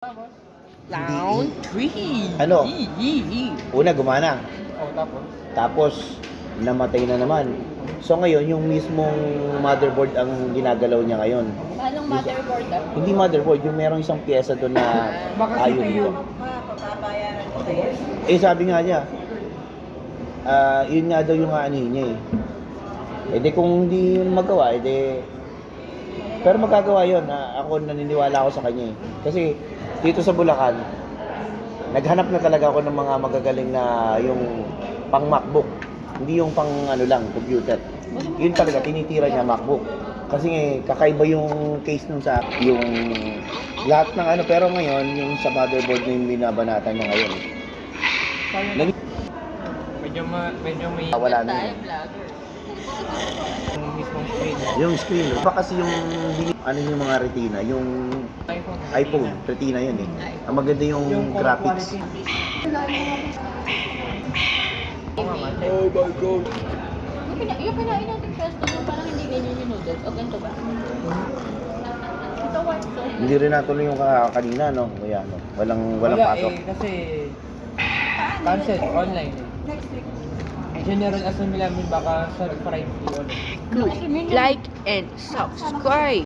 Round 3. Ano? Una, gumana. tapos? Tapos, namatay na naman. So ngayon, yung mismong motherboard ang ginagalaw niya ngayon. Anong motherboard ah? Hindi motherboard, yung merong isang pyesa doon na Baka ayaw CPU. dito. Eh sabi nga niya, yun nga daw yung ano niya eh. Eh di kung hindi yun magawa, eh di... Pero magagawa yun, ako naniniwala ako sa kanya eh. Kasi dito sa Bulacan, naghanap na talaga ako ng mga magagaling na yung pang MacBook. Hindi yung pang ano lang, computer. Yun talaga, tinitira niya MacBook. Kasi kakaiba yung case nun sa yung lahat ng ano. Pero ngayon, yung sa motherboard na yung binabanatan niya ngayon. Medyo may Wala na Tayo yun. vlogger. yung mismong screen. Yung screen, iba kasi yung ano yung mga retina, yung iPhone, retina yun eh. Ang maganda yung graphics. Oh my God. Yung kinain natin pesto, yung parang hindi ganyan yung noodles. O ganito ba? Ito white sauce. Hindi rin natuloy yung kanina, no? Kaya, no? Walang Wala pasok. kasi cancel online eh. Next week. General Assembly namin baka sa Friday yun. Like and subscribe.